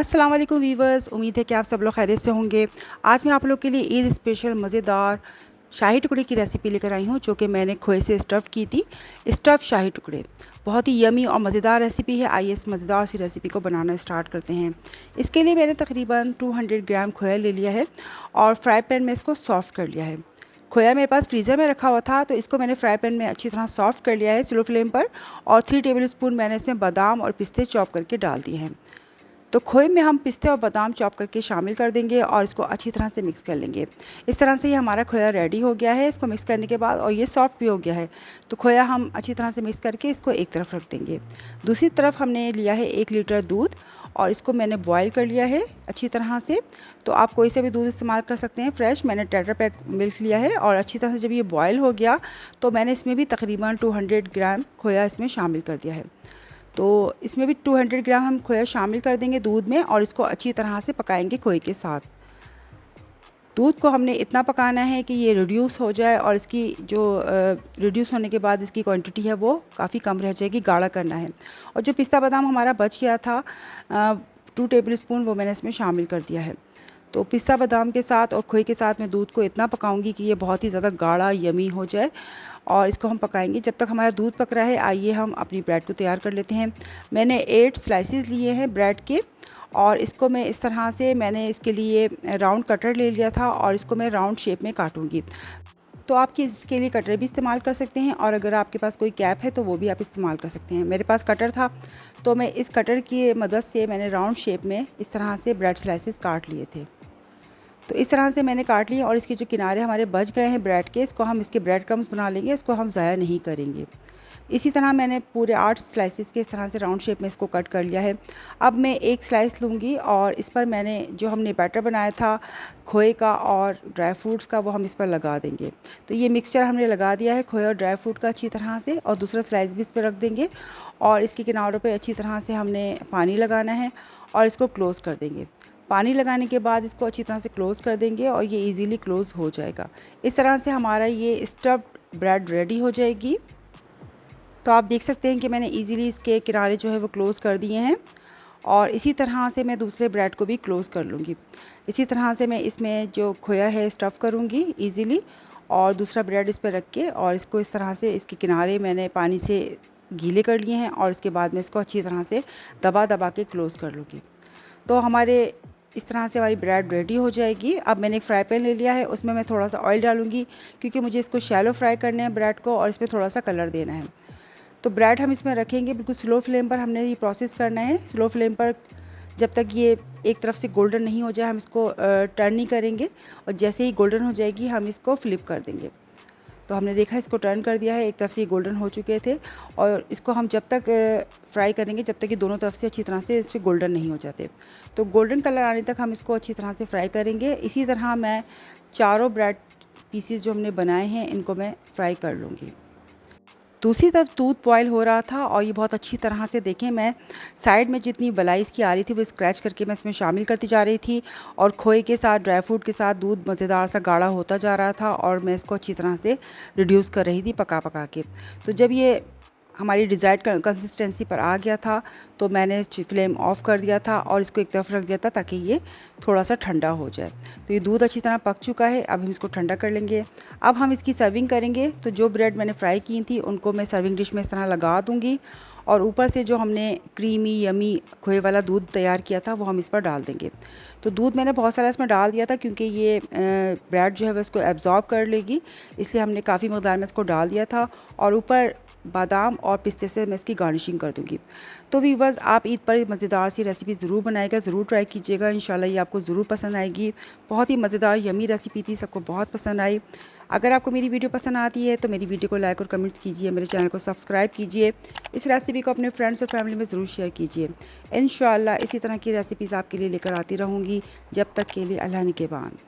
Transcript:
अस्सलाम वालेकुम वीवर्स, उम्मीद है कि आप सब लोग खैरियत से होंगे। आज मैं आप लोग के लिए ईद स्पेशल मज़ेदार शाही टुकड़े की रेसिपी लेकर आई हूँ, जो कि मैंने खोए से स्टफ़ की थी। स्टफ़ शाही टुकड़े बहुत ही यमी और मज़ेदार रेसिपी है। आइए इस मज़ेदार सी रेसिपी को बनाना स्टार्ट करते हैं। इसके लिए मैंने तकरीबन 200 ग्राम खोया ले लिया है और फ्राई पैन में इसको सॉफ़्ट कर लिया है। खोया मेरे पास फ्रीज़र में रखा हुआ था, तो इसको मैंने फ्राई पैन में अच्छी तरह सॉफ़्ट कर लिया है स्लो फ्लेम पर। और 3 टेबल स्पून मैंने इसमें बादाम और पिस्ते चॉप करके डाल दिए हैं। तो खोए में हम पिस्ते और बादाम चॉप करके शामिल कर देंगे और इसको अच्छी तरह से मिक्स कर लेंगे। इस तरह से ये हमारा खोया रेडी हो गया है। इसको मिक्स करने के बाद और ये सॉफ्ट भी हो गया है, तो खोया हम अच्छी तरह से मिक्स करके इसको एक तरफ रख देंगे। दूसरी तरफ हमने लिया है 1 लीटर दूध और इसको मैंने बॉयल कर लिया है अच्छी तरह से। तो आप कोई से भी दूध इस्तेमाल कर सकते हैं फ्रेश। मैंने टेट्रा पैक मिल्क लिया है और अच्छी तरह से जब ये बॉयल हो गया तो मैंने इसमें भी तकरीबन 200 ग्राम खोया इसमें शामिल कर दिया है। तो इसमें भी 200 ग्राम हम खोया शामिल कर देंगे दूध में और इसको अच्छी तरह से पकाएंगे खोए के साथ। दूध को हमने इतना पकाना है कि ये रिड्यूस हो जाए और इसकी जो रिड्यूस होने के बाद इसकी क्वांटिटी है वो काफ़ी कम रह जाएगी, गाढ़ा करना है। और जो पिस्ता बादाम हमारा बच गया था 2 टेबल स्पून, वो मैंने इसमें शामिल कर दिया है। तो पिस्ता बादाम के साथ और खोए के साथ मैं दूध को इतना पकाऊंगी कि ये बहुत ही ज़्यादा गाढ़ा यमी हो जाए और इसको हम पकाएंगे जब तक हमारा दूध पक रहा है। आइए हम अपनी ब्रेड को तैयार कर लेते हैं। मैंने 8 स्लाइसेस लिए हैं ब्रेड के और इसको मैं इस तरह से मैंने इसके लिए राउंड कटर ले लिया था और इसको मैं राउंड शेप में काटूंगी। तो आप इसके लिए कटर भी इस्तेमाल कर सकते हैं और अगर आपके पास कोई कैप है तो वो भी आप इस्तेमाल कर सकते हैं। मेरे पास कटर था तो मैं इस कटर की मदद से मैंने राउंड शेप में इस तरह से ब्रेड स्लाइसेस काट लिए थे। तो इस तरह से मैंने काट लिए और इसके जो किनारे हमारे बच गए हैं ब्रेड के, इसको हम इसके ब्रेड क्रम्स बना लेंगे, इसको हम ज़ाया नहीं करेंगे। इसी तरह मैंने पूरे 8 स्लाइसेस के इस तरह से राउंड शेप में इसको कट कर लिया है। अब मैं एक स्लाइस लूँगी और इस पर मैंने जो हमने बैटर बनाया था खोए का और ड्राई फ्रूट्स का, वो हम इस पर लगा देंगे। तो ये मिक्सचर हमने लगा दिया है खोए और ड्राई फ्रूट का अच्छी तरह से, और दूसरा स्लाइस भी इस पर रख देंगे और इसके किनारों पर अच्छी तरह से हमने पानी लगाना है और इसको क्लोज़ कर देंगे। पानी लगाने के बाद इसको अच्छी तरह से क्लोज़ कर देंगे और ये इजीली क्लोज़ हो जाएगा। इस तरह से हमारा ये स्टफ्ड ब्रेड रेडी हो जाएगी। तो आप देख सकते हैं कि मैंने इजीली इसके किनारे जो है वो क्लोज़ कर दिए हैं और इसी तरह से मैं दूसरे ब्रेड को भी क्लोज़ कर लूँगी। इसी तरह से मैं इसमें जो खोया है स्टफ़ करूँगी इजीली और दूसरा ब्रेड इस पर रख के और इसको इस तरह से इसके किनारे मैंने पानी से गीले कर लिए हैं और इसके बाद मैं इसको अच्छी तरह से दबा दबा के क्लोज़ कर लूँगी। तो हमारे इस तरह से हमारी ब्रेड रेडी हो जाएगी। अब मैंने एक फ्राई पैन ले लिया है, उसमें मैं थोड़ा सा ऑयल डालूंगी क्योंकि मुझे इसको शैलो फ्राई करना है ब्रेड को और इसमें थोड़ा सा कलर देना है। तो ब्रेड हम इसमें रखेंगे बिल्कुल स्लो फ्लेम पर, हमने ये प्रोसेस करना है स्लो फ्लेम पर जब तक ये एक तरफ से गोल्डन नहीं हो जाए हम इसको टर्न नहीं करेंगे और जैसे ही गोल्डन हो जाएगी हम इसको फ्लिप कर देंगे। तो हमने देखा इसको टर्न कर दिया है, एक तरफ से ये गोल्डन हो चुके थे और इसको हम जब तक फ्राई करेंगे जब तक कि दोनों तरफ से अच्छी तरह से इस पर गोल्डन नहीं हो जाते। तो गोल्डन कलर आने तक हम इसको अच्छी तरह से फ्राई करेंगे। इसी तरह मैं चारों ब्रेड पीसीज जो हमने बनाए हैं इनको मैं फ्राई कर लूँगी। दूसरी तरफ दूध बॉयल हो रहा था और ये बहुत अच्छी तरह से देखें मैं साइड में जितनी मलाई इसकी आ रही थी वो स्क्रैच करके मैं इसमें शामिल करती जा रही थी और खोए के साथ ड्राई फ्रूट के साथ दूध मज़ेदार सा गाढ़ा होता जा रहा था और मैं इसको अच्छी तरह से रिड्यूस कर रही थी पका पका के। तो जब ये हमारी डिज़ायर्ड कंसिस्टेंसी पर आ गया था तो मैंने फ्लेम ऑफ़ कर दिया था और इसको एक तरफ रख दिया था ताकि ये थोड़ा सा ठंडा हो जाए। तो ये दूध अच्छी तरह पक चुका है, अब हम इसको ठंडा कर लेंगे। अब हम इसकी सर्विंग करेंगे। तो जो ब्रेड मैंने फ्राई की थी उनको मैं सर्विंग डिश में इस तरह लगा दूँगी और ऊपर से जो हमने क्रीमी यमी खोए वाला दूध तैयार किया था वो हम इस पर डाल देंगे। तो दूध मैंने बहुत सारा इसमें डाल दिया था क्योंकि ये ब्रेड जो है वो इसको एब्जॉर्ब कर लेगी, इसलिए हमने काफ़ी मकदार में इसको डाल दिया था और ऊपर बादाम और पिस्ते से मैं इसकी गार्निशिंग कर दूँगी। तो व्यूअर्स आप ईद पर मज़ेदार सी रेसिपी ज़रूर बनाएगा, ज़रूर ट्राई कीजिएगा, इंशाल्लाह ये आपको ज़रूर पसंद आएगी। बहुत ही मज़ेदार यमी रेसिपी थी, सबको बहुत पसंद आई। अगर आपको मेरी वीडियो पसंद आती है तो मेरी वीडियो को लाइक और कमेंट्स कीजिए, मेरे चैनल को सब्सक्राइब कीजिए, इस रेसिपी को अपने फ्रेंड्स और फैमिली में ज़रूर शेयर कीजिए। इंशाल्लाह इसी तरह की रेसिपीज़ आपके लिए लेकर आती रहूँगी। जब तक के लिए अल्लाह निगहबान।